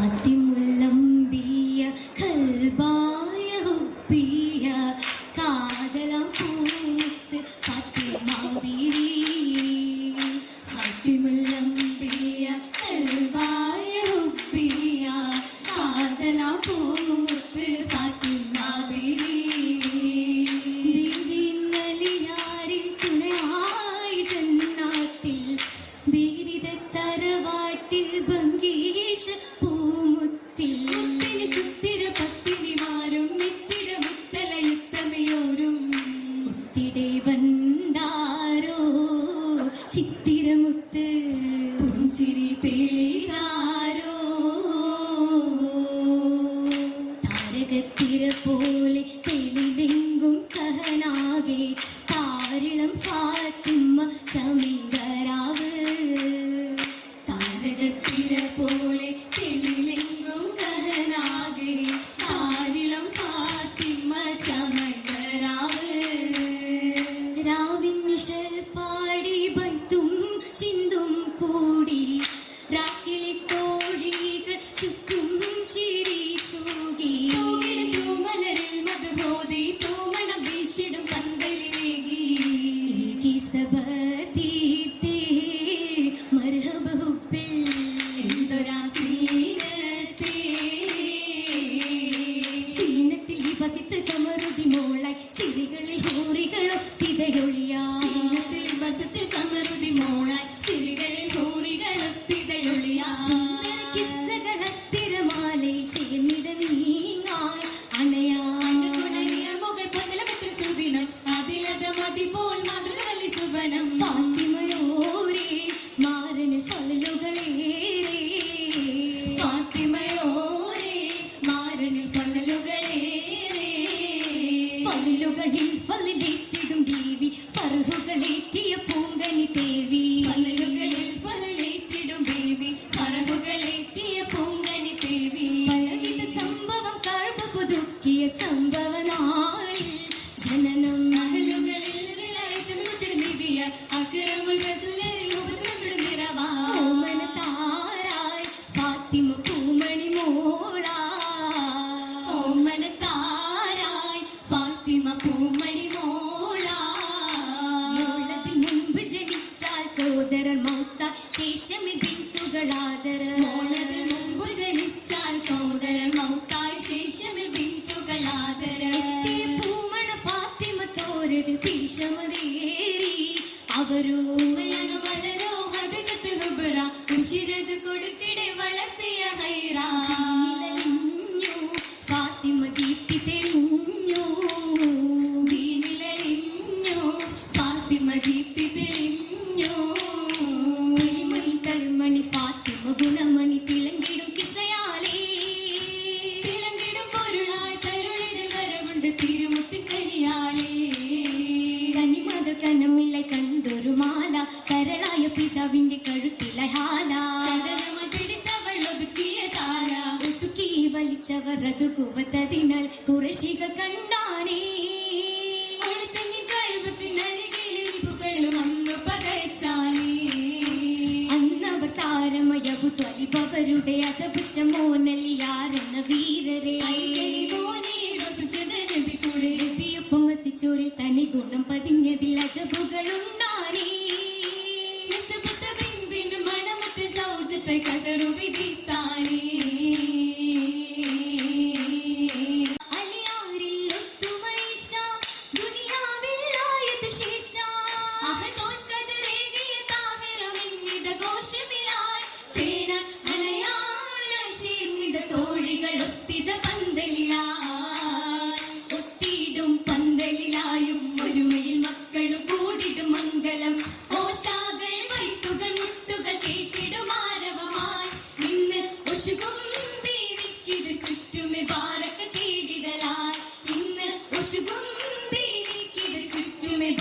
അതിമുല്ലംബിയ കൽബായ ഹുബ്ബിയ കാതലം പൂത്ത് ഫാത്തിമ ബീവി അതിമുല്ലംബിയ കൽബായ ഹുബ്ബിയ കാതലം പൂത്ത് ഫാത്തിമ ബീവി ബീരിന്നലിയാരിൽ തുണയായി ജന്നാത്തിൽ ബീരിത തറവാട്ടിൽ ബംഗീഷ പൂമുത്തിൽ മുത്തിന് സുത്തിര പത്തിനിമാരും മിത്തിട മുത്തലയുത്തമയോരും മുത്തിടെ വന്താരോ ചിത്തിരമുത്ത് പുഞ്ചിരി തെളിതാരോ താരകത്തിര പോലെ തെളിലെങ്കും കഹനാകെ താരിളം ഫാത്തിമ ശമികരാവ് താരകത്തിര പോലെ തെളിലെങ്കും കഹനാകെ താരിളം ഫാത്തിമ ശമികരാവ് രാവിൻ നിശൽ പാടി ബൈത്തും ചിന്തും കൂടി രാക്കിളി കോഴികൾ ചുറ്റും ചിരി തൂകി തൂമലരിൽ മധുബോധി തൂമണം വീശിടും പന്തലിലേകി സബതീത്തേ മർഹബ ഹുബ്ബിൽ എന്തൊരാ സീനത്തേ സീനത്തിൽ ബസിത്ത് കമറുതി മോളായി സിരികളിൽ ഹൂറികളൊത്തിതയൊളിയാ സീനത്തിൽ ബസിത്ത് കമറുതി മോളായി സിരികളിൽ ഹൂറികളൊത്തിതയൊളിയാ കിസ്സകളത്തിരമാലൈ ചെയ്യുന്നിത നീങ്ങാൻ അണയാൻ ഗുണനിയ മുകൾ പന്തലമെത്ര സുദിനം അതിലത മതി പോൽ മാതൃകവല്ലി സുബനം ഫാത്തിമയോരേ മാരനിൽ ഫലലുകളേറെ ഫാത്തിമയോരേ മാരനിൽ ഫലലുകളേറെ ഫലലുകളിൽ ഫലലേറ്റിടും ബീവി ഫർഹുകളേറ്റിയ പൂങ്കണി ദേവി ഫലലുകളിൽ ഫലലേറ്റിടും ബീവി ഫർഹുകളേറ്റിയ പൂങ്കണി ദേവി പലവിധ സംഭവം കഴപ പുതുക്കിയ സംഭവനാളിൽ ജനനം നഹലുകളിൽ നിധിയ അക്രമുൽ റസൂലിൽ മുഖത്തമിഴ് നിറവാ ഓമന താരായി ഫാത്തിമ പൂമണി മോളാ ഓമന താരായി ഫാത്തിമ പൂമണി മോളാ മോളതിൽ മുമ്പ് ജനിച്ചാൽ സോദരൻ മൗത്തായി ശേഷമി ബിന്തുകളാദര മോളതിൽ മുമ്പ് ജനിച്ചാൽ സോദരൻ മൗത്തായി ശേഷമി ബിന്തുകളാദര പൂമണ ഫാത്തിമ തോരത് പീശമറേറി അവരോ ഉമ്മയാണ് വളരോ ഹദജത്ത് ഹുബ്ര ഉശിരത് കൊടുത്തിടെ വളർത്തിയ ഹൈറാ ഫാത്തിമ ദീപ്തി തെളിഞ്ഞു ദീനിലലിഞ്ഞു ഫാത്തിമ ദീപ്തി തെളിഞ്ഞു കിളിമണി തളിമണി ഫാത്തിമ ഗുണമണി തിളങ്ങിടും കിസയാലേ തിളങ്ങിടും പൊരുളായി തരുളിന് വരവുണ്ട് തിരുമുത്തിൻ കനിയാലേ കനിമത കനമില്ല കണ്ടൊരു മാല കരളായ പിതാവിന്റെ കഴുത്തിലെ ഹാല ചന്ദനമ പിടിത്തവൾ ഒതുക്കിയ താല ഒതുക്കി വലിച്ചവർ അത് കുവത്തതിനാൽ കുറശികൾ കണ്ടാനേ ഒളിത്തങ്ങി കഴിവത്തിനരികിലും അന്ന് പകച്ചാനേ അന്നവർ താരമയബു ത്വലിബവരുടെ അതപുറ്റ മോനലിയാരെന്ന വീരരെ നബിയൊപ്പം വസിച്ചോരിൽ തനി ഗുണം പതിഞ്ഞതിൽ അജബുകളുണ്ടാനേ മണമുറ്റ സൗജത്തെ കതറു വിധിത്താനേ തോഴികളൊത്തിത ഒത്തിടും പന്തലിലായും ഒരുമയിൽ മക്കളു കൂടിടും മംഗലം ഓശാകൾ വൈത്തുകൾ മുട്ടുകൾ കേട്ടിടും ആരവമായി ഇന്ന് ഒശുകും ബീവിക്കിത് ചുറ്റുമെ ബാരക്ക തേടിടലായി ഇന്ന് ഒശുകും ബീവിക്കിത് ചുറ്റുമെ